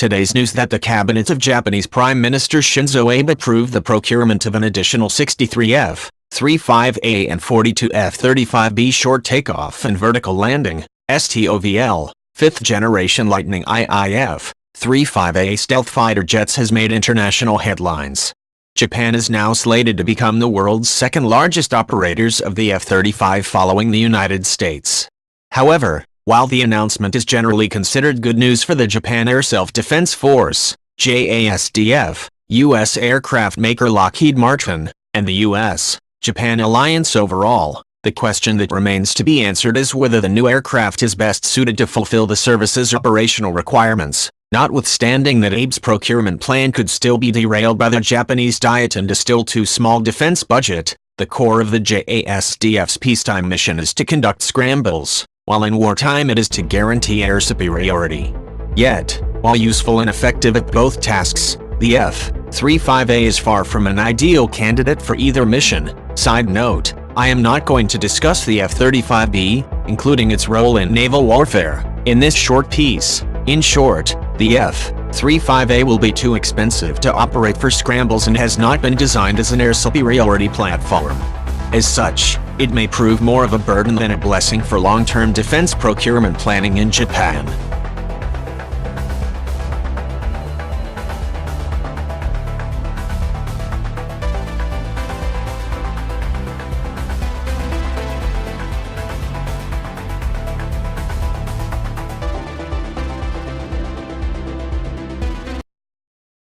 Today's news that the cabinet of Japanese Prime Minister Shinzo Abe approved the procurement of an additional 63 F-35A and 42 F-35B short takeoff and vertical landing, STOVL, 5th generation Lightning II F-35A stealth fighter jets has made international headlines. Japan is now slated to become the world's second largest operators of the F-35 following the United States. However, while the announcement is generally considered good news for the Japan Air Self-Defense Force, JASDF, U.S. aircraft maker Lockheed Martin, and the U.S. Japan alliance overall, the question that remains to be answered is whether the new aircraft is best suited to fulfill the service's operational requirements, notwithstanding that Abe's procurement plan could still be derailed by the Japanese diet and a still too small defense budget. The core of the JASDF's peacetime mission is to conduct scrambles, while in wartime it is to guarantee air superiority. Yet, while useful and effective at both tasks, the F-35A is far from an ideal candidate for either mission. Side note, I am not going to discuss the F-35B, including its role in naval warfare, in this short piece. In short, the F-35A will be too expensive to operate for scrambles and has not been designed as an air superiority platform. As such, it may prove more of a burden than a blessing for long-term defense procurement planning in Japan.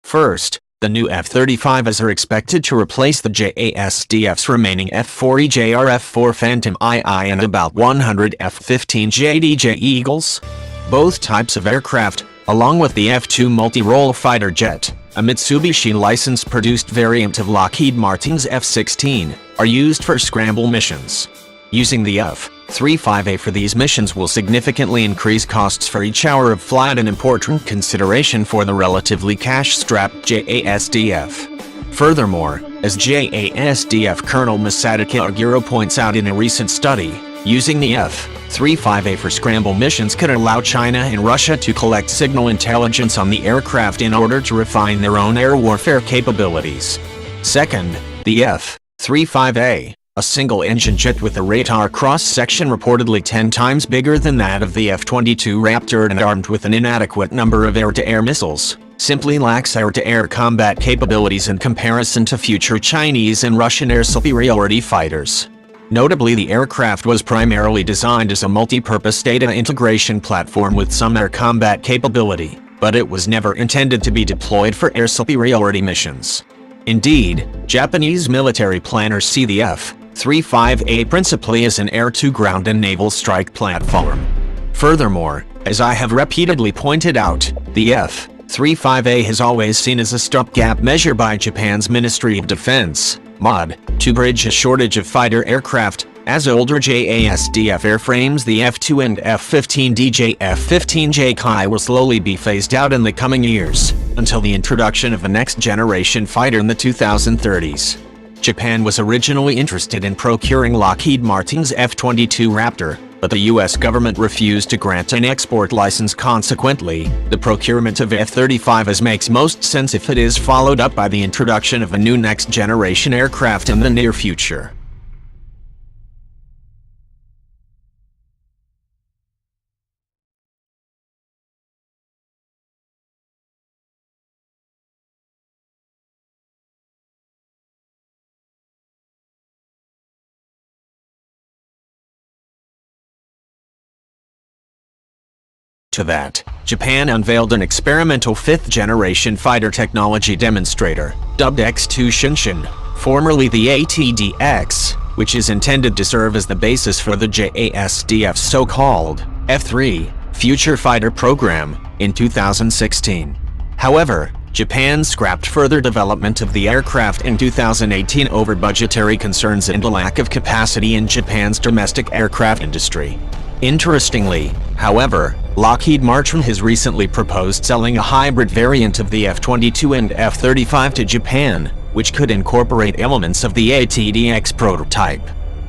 First, the new F-35s are expected to replace the JASDF's remaining F-40J F-4 Phantom II and about 100 F-15JDJ Eagles. Both types of aircraft, along with the F-2 multi-role fighter jet, a Mitsubishi license-produced variant of Lockheed Martin's F-16, are used for scramble missions. Using the F-35A for these missions will significantly increase costs for each hour of flight, an important consideration for the relatively cash-strapped JASDF. Furthermore, as JASDF Colonel Masataka Oguro points out in a recent study, using the F-35A for scramble missions could allow China and Russia to collect signal intelligence on the aircraft in order to refine their own air warfare capabilities. Second, the F-35A, a single-engine jet with a radar cross-section reportedly 10 times bigger than that of the F-22 Raptor and armed with an inadequate number of air-to-air missiles, simply lacks air-to-air combat capabilities in comparison to future Chinese and Russian air superiority fighters. Notably, the aircraft was primarily designed as a multi-purpose data integration platform with some air combat capability, but it was never intended to be deployed for air superiority missions. Indeed, Japanese military planners see the F-35A principally as an air-to-ground and naval strike platform. Furthermore, as I have repeatedly pointed out, the F-35A has always seen as a stopgap measure by Japan's Ministry of Defense, MOD, to bridge a shortage of fighter aircraft, as older JASDF airframes, the F-2 and F-15DJ F-15J Kai will slowly be phased out in the coming years, until the introduction of a next-generation fighter in the 2030s. Japan was originally interested in procuring Lockheed Martin's F-22 Raptor, but the U.S. government refused to grant an export license. Consequently, the procurement of F-35s makes most sense if it is followed up by the introduction of a new next-generation aircraft in the near future. To that, Japan unveiled an experimental 5th-generation fighter technology demonstrator, dubbed X2 Shinshin, formerly the ATDX, which is intended to serve as the basis for the JASDF's so-called F-3 Future Fighter program in 2016. However, Japan scrapped further development of the aircraft in 2018 over budgetary concerns and a lack of capacity in Japan's domestic aircraft industry. Interestingly, however, Lockheed Martin has recently proposed selling a hybrid variant of the F-22 and F-35 to Japan, which could incorporate elements of the ATDX prototype.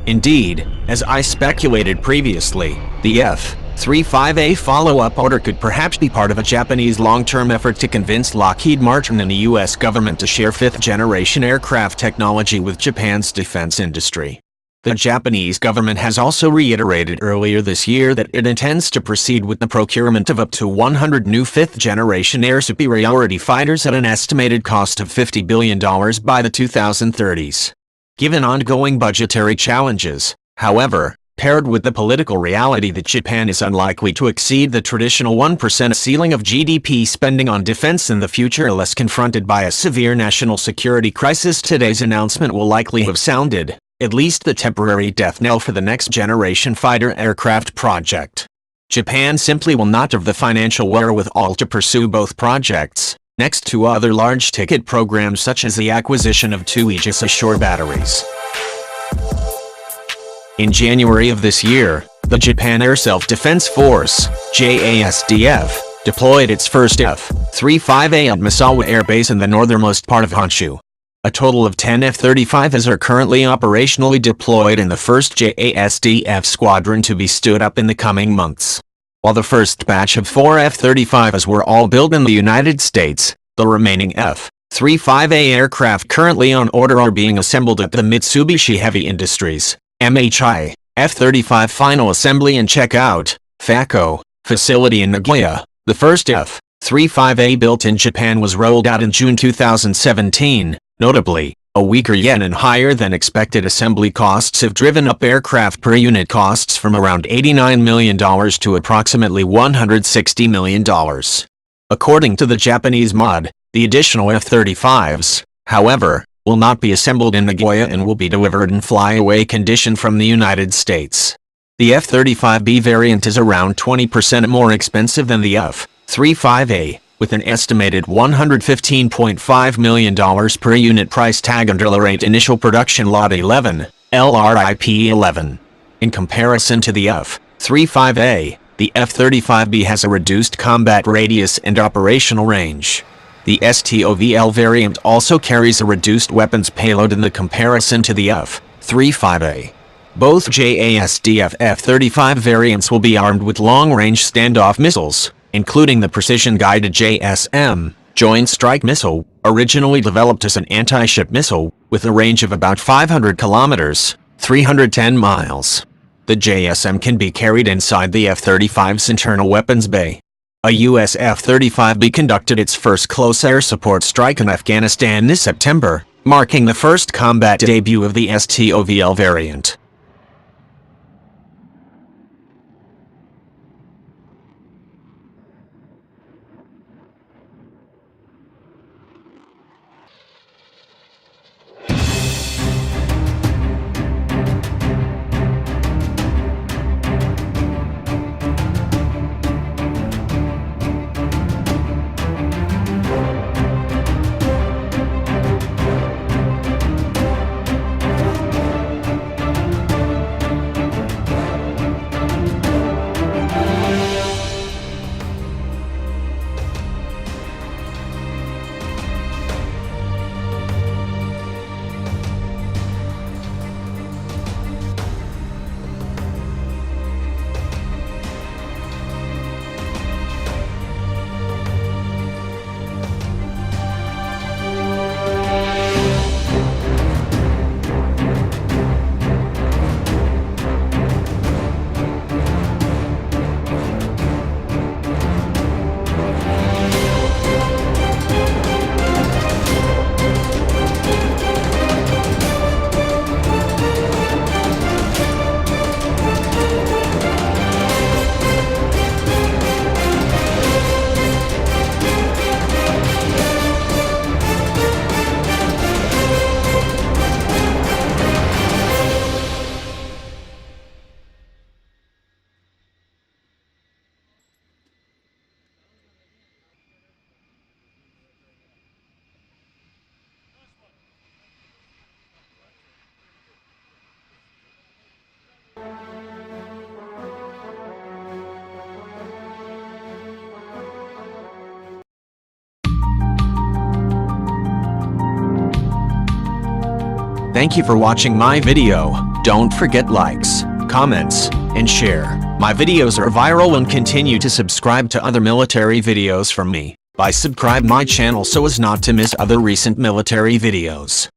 Indeed, as I speculated previously, the F-35 F-35A follow-up order could perhaps be part of a Japanese long-term effort to convince Lockheed Martin and the U.S. government to share fifth-generation aircraft technology with Japan's defense industry. The Japanese government has also reiterated earlier this year that it intends to proceed with the procurement of up to 100 new fifth-generation air superiority fighters at an estimated cost of $50 billion by the 2030s. Given ongoing budgetary challenges, however, paired with the political reality that Japan is unlikely to exceed the traditional 1% ceiling of GDP spending on defense in the future unless confronted by a severe national security crisis, today's announcement will likely have sounded at least the temporary death knell for the next-generation fighter aircraft project. Japan simply will not have the financial wherewithal to pursue both projects, next to other large-ticket programs such as the acquisition of 2 Aegis Ashore batteries. In January of this year, the Japan Air Self-Defense Force, JASDF, deployed its first F-35A at Misawa Air Base in the northernmost part of Honshu. A total of 10 F-35s are currently operationally deployed in the first JASDF squadron to be stood up in the coming months. While the first batch of 4 F-35s were all built in the United States, the remaining F-35A aircraft currently on order are being assembled at the Mitsubishi Heavy Industries (MHI) F-35 Final Assembly and Checkout (FACO) facility in Nagoya. The first F-35A built in Japan was rolled out in June 2017. Notably, a weaker yen and higher than expected assembly costs have driven up aircraft per unit costs from around $89 million to approximately $160 million. According to the Japanese MOD, the additional F-35s, however, will not be assembled in Nagoya and will be delivered in flyaway condition from the United States. The F-35B variant is around 20% more expensive than the F-35A, with an estimated $115.5 million per unit price tag under the rate Initial Production Lot 11, LRIP 11. In comparison to the F-35A, the F-35B has a reduced combat radius and operational range. The STOVL variant also carries a reduced weapons payload in the comparison to the F-35A. Both JASDF F-35 variants will be armed with long-range standoff missiles, including the precision-guided JSM, Joint Strike Missile, originally developed as an anti-ship missile, with a range of about 500 kilometers, 310 miles. The JSM can be carried inside the F-35's internal weapons bay. A U.S. F-35B conducted its first close air support strike in Afghanistan this September, marking the first combat debut of the STOVL variant. Thank you for watching my video. Don't forget likes, comments, and share. My videos are viral and continue to subscribe to other military videos from me. By subscribe my channel so as not to miss other recent military videos.